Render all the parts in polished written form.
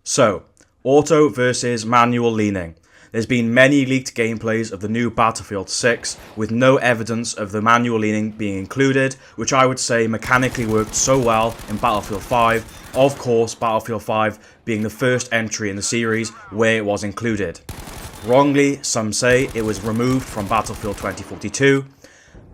So, auto versus manual leaning. There's been many leaked gameplays of the new Battlefield 6 with no evidence of the manual leaning being included, which I would say mechanically worked so well in Battlefield 5. Of course, Battlefield 5 being the first entry in the series where it was included. Wrongly, some say it was removed from Battlefield 2042,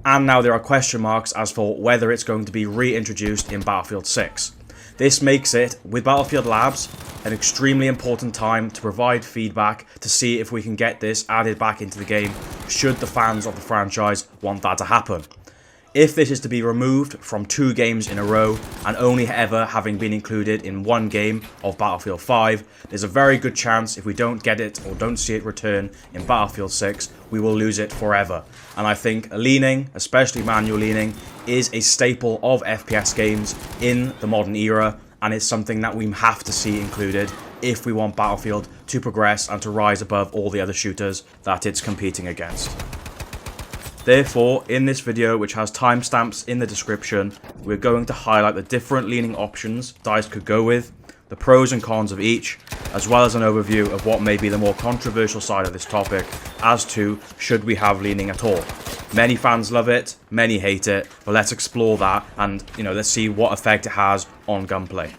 and now there are question marks as for whether it's going to be reintroduced in Battlefield 6. This makes it, with Battlefield Labs, an extremely important time to provide feedback to see if we can get this added back into the game, should the fans of the franchise want that to happen. If this is to be removed from 2 games in a row, and only ever having been included in 1 game of Battlefield 5, there's a very good chance if we don't get it or don't see it return in Battlefield 6, we will lose it forever. And I think leaning, especially manual leaning, is a staple of FPS games in the modern era, and it's something that we have to see included if we want Battlefield to progress and to rise above all the other shooters that it's competing against. Therefore, in this video, which has timestamps in the description, we're going to highlight the different leaning options DICE could go with, the pros and cons of each, as well as an overview of what may be the more controversial side of this topic as to should we have leaning at all. Many fans love it, many hate it, but let's explore that and let's see what effect it has on gunplay.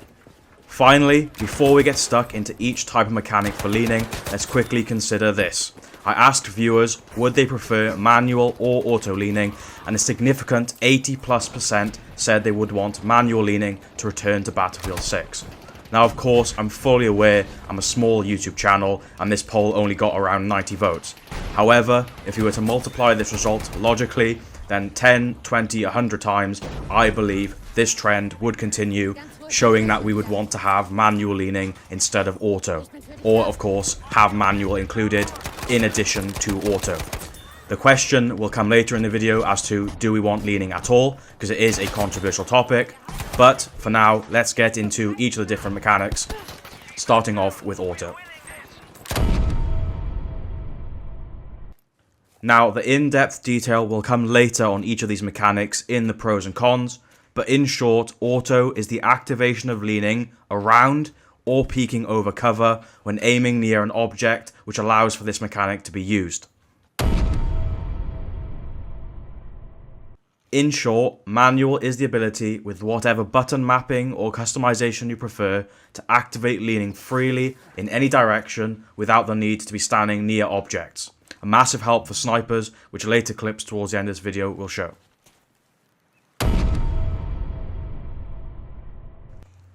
Finally, before we get stuck into each type of mechanic for leaning, let's quickly consider this. I asked viewers would they prefer manual or auto leaning, and a significant 80+% said they would want manual leaning to return to Battlefield 6. Now of course I'm fully aware I'm a small YouTube channel and this poll only got around 90 votes. However, if you were to multiply this result logically, then 10, 20, 100 times, I believe this trend would continue, showing that we would want to have manual leaning instead of auto, or of course have manual included in addition to auto. The question will come later in the video as to do we want leaning at all, because it is a controversial topic, but for now let's get into each of the different mechanics, starting off with auto. Now the in-depth detail will come later on each of these mechanics in the pros and cons, but in short, auto is the activation of leaning around or peeking over cover when aiming near an object, which allows for this mechanic to be used. In short, manual is the ability, with whatever button mapping or customization you prefer, to activate leaning freely in any direction without the need to be standing near objects. A massive help for snipers, which later clips towards the end of this video will show.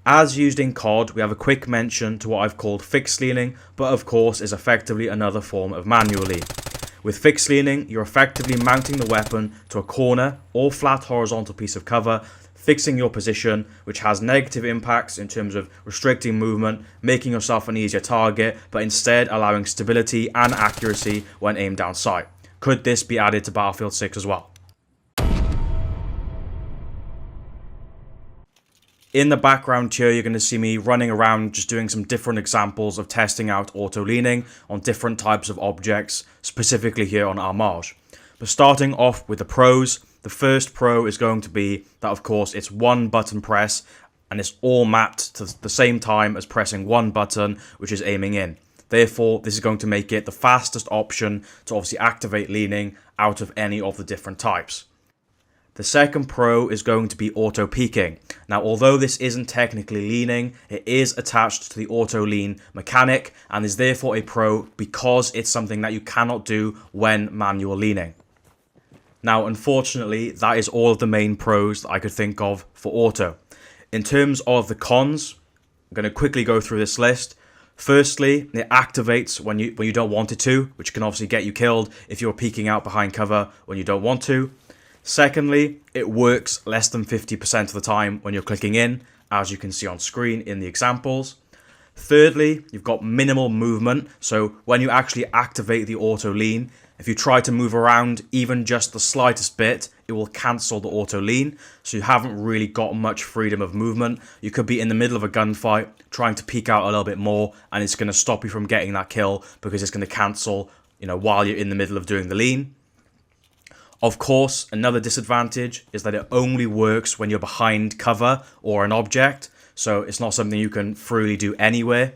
As used in COD, we have a quick mention to what I've called fixed leaning, but of course is effectively another form of manual lean. With fixed leaning, you're effectively mounting the weapon to a corner or flat horizontal piece of cover, fixing your position, which has negative impacts in terms of restricting movement, making yourself an easier target, but instead allowing stability and accuracy when aimed down sight. Could this be added to Battlefield 6 as well? In the background here, you're going to see me running around just doing some different examples of testing out auto leaning on different types of objects, specifically here on Armage. But starting off with the pros, the first pro is going to be that of course it's one button press and it's all mapped to the same time as pressing one button, which is aiming in. Therefore, this is going to make it the fastest option to obviously activate leaning out of any of the different types. The second pro is going to be auto peeking. Now, although this isn't technically leaning, it is attached to the auto lean mechanic and is therefore a pro because it's something that you cannot do when manual leaning. Now, unfortunately, that is all of the main pros that I could think of for auto. In terms of the cons, I'm going to quickly go through this list. Firstly, it activates when you don't want it to, which can obviously get you killed if you're peeking out behind cover when you don't want to. Secondly, it works less than 50% of the time when you're clicking in, as you can see on screen in the examples. Thirdly, you've got minimal movement, so when you actually activate the auto lean, if you try to move around even just the slightest bit, it will cancel the auto lean, so you haven't really got much freedom of movement. You could be in the middle of a gunfight, trying to peek out a little bit more, and it's going to stop you from getting that kill because it's going to cancel, while you're in the middle of doing the lean. Of course, another disadvantage is that it only works when you're behind cover or an object, so it's not something you can freely do anywhere.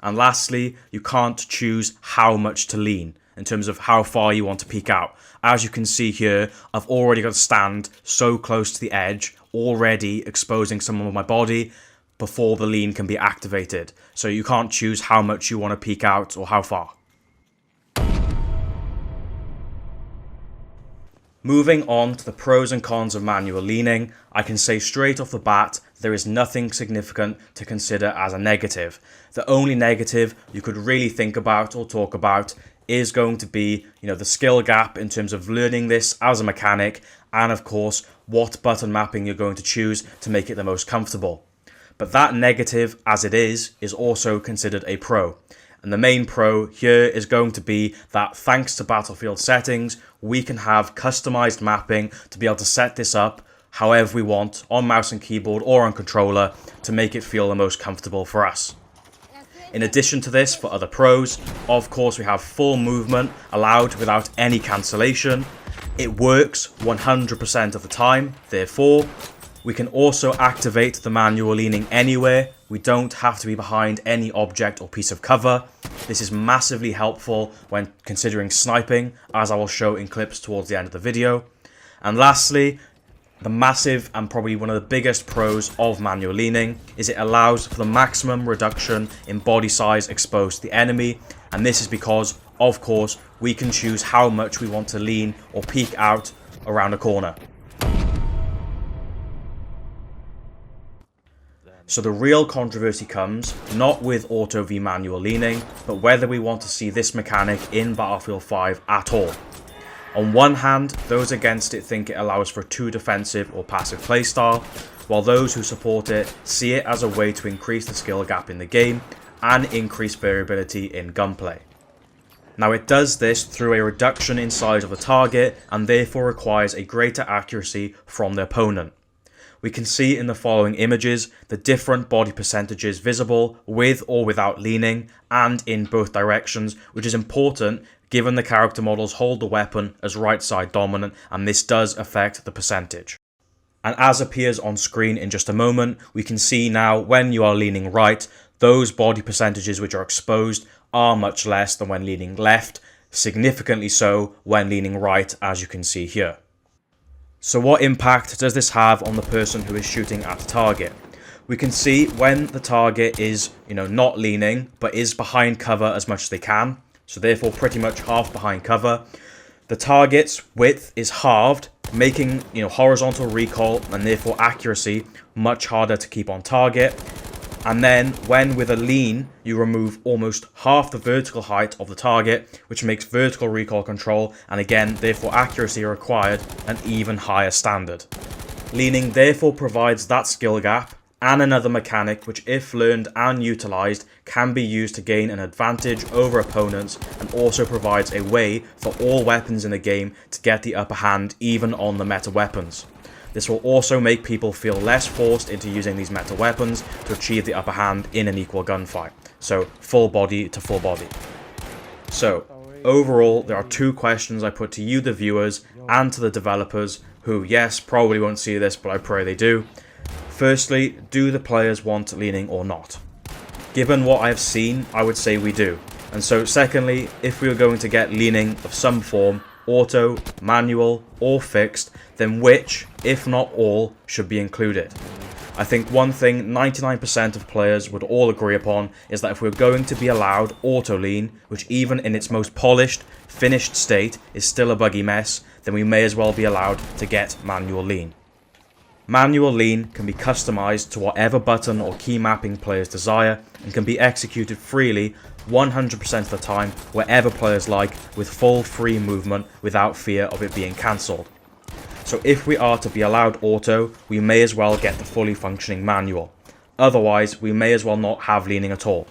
And lastly, you can't choose how much to lean in terms of how far you want to peek out. As you can see here, I've already got to stand so close to the edge, already exposing some of my body before the lean can be activated. So you can't choose how much you want to peek out or how far. Moving on to the pros and cons of manual leaning, I can say straight off the bat, there is nothing significant to consider as a negative. The only negative you could really think about or talk about is going to be, the skill gap in terms of learning this as a mechanic, and of course, what button mapping you're going to choose to make it the most comfortable. But that negative, as it is also considered a pro. And the main pro here is going to be that thanks to Battlefield settings, we can have customized mapping to be able to set this up however we want on mouse and keyboard or on controller to make it feel the most comfortable for us. In addition to this, for other pros, of course we have full movement allowed without any cancellation. It works 100% of the time, therefore we can also activate the manual leaning anywhere. We don't have to be behind any object or piece of cover. This is massively helpful when considering sniping, as I will show in clips towards the end of the video. And lastly, the massive and probably one of the biggest pros of manual leaning is it allows for the maximum reduction in body size exposed to the enemy. And this is because, of course, we can choose how much we want to lean or peek out around a corner. So the real controversy comes not with auto v manual leaning, but whether we want to see this mechanic in Battlefield 5 at all. On one hand, those against it think it allows for a too defensive or passive playstyle, while those who support it see it as a way to increase the skill gap in the game and increase variability in gunplay. Now it does this through a reduction in size of the target and therefore requires a greater accuracy from the opponent. We can see in the following images the different body percentages visible with or without leaning and in both directions, which is important given the character models hold the weapon as right side dominant, and this does affect the percentage. And as appears on screen in just a moment, we can see now when you are leaning right, those body percentages which are exposed are much less than when leaning left, significantly so when leaning right, as you can see here. So what impact does this have on the person who is shooting at a target? We can see when the target is, not leaning, but is behind cover as much as they can, so therefore pretty much half behind cover. The target's width is halved, making, horizontal recoil and therefore accuracy much harder to keep on target. And then when with a lean, you remove almost half the vertical height of the target, which makes vertical recoil control and again, therefore accuracy required an even higher standard. Leaning therefore provides that skill gap and another mechanic which, if learned and utilised, can be used to gain an advantage over opponents, and also provides a way for all weapons in the game to get the upper hand even on the meta weapons. This will also make people feel less forced into using these meta weapons to achieve the upper hand in an equal gunfight. So full body to full body. So overall, there are two questions I put to you, the viewers, and to the developers, who, yes, probably won't see this, but I pray they do. Firstly, do the players want leaning or not? Given what I have seen, I would say we do. And so secondly, if we are going to get leaning of some form, auto, manual, or fixed, then which, if not all, should be included? I think one thing 99% of players would all agree upon is that if we're going to be allowed auto lean, which even in its most polished, finished state is still a buggy mess, then we may as well be allowed to get manual lean. Manual lean can be customized to whatever button or key mapping players desire and can be executed freely 100% of the time wherever players like, with full free movement without fear of it being cancelled. So if we are to be allowed auto, we may as well get the fully functioning manual. Otherwise, we may as well not have leaning at all.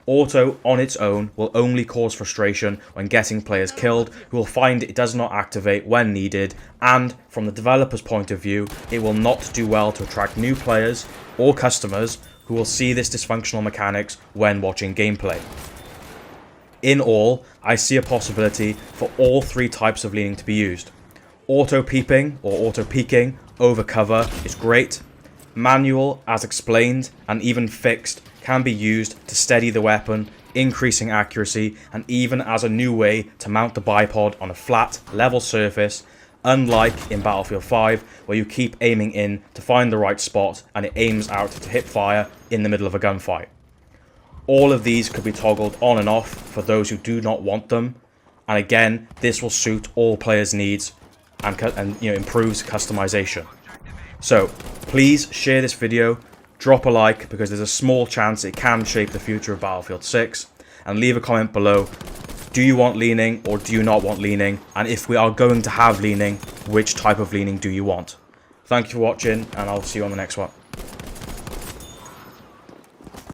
Auto on its own will only cause frustration when getting players killed, who will find it does not activate when needed, and from the developer's point of view, it will not do well to attract new players or customers who will see this dysfunctional mechanics when watching gameplay. In all, I see a possibility for all three types of leaning to be used. Auto peeping or auto peeking over cover is great. Manual, as explained, and even fixed can be used to steady the weapon, increasing accuracy, and even as a new way to mount the bipod on a flat, level surface, unlike in Battlefield 5, where you keep aiming in to find the right spot and it aims out to hip fire in the middle of a gunfight. All of these could be toggled on and off for those who do not want them, and again, this will suit all players' needs and improves customization. So please share this video, drop a like because there's a small chance it can shape the future of Battlefield 6, and leave a comment below. Do you want leaning or do you not want leaning? And if we are going to have leaning, which type of leaning do you want? Thank you for watching, and I'll see you on the next one.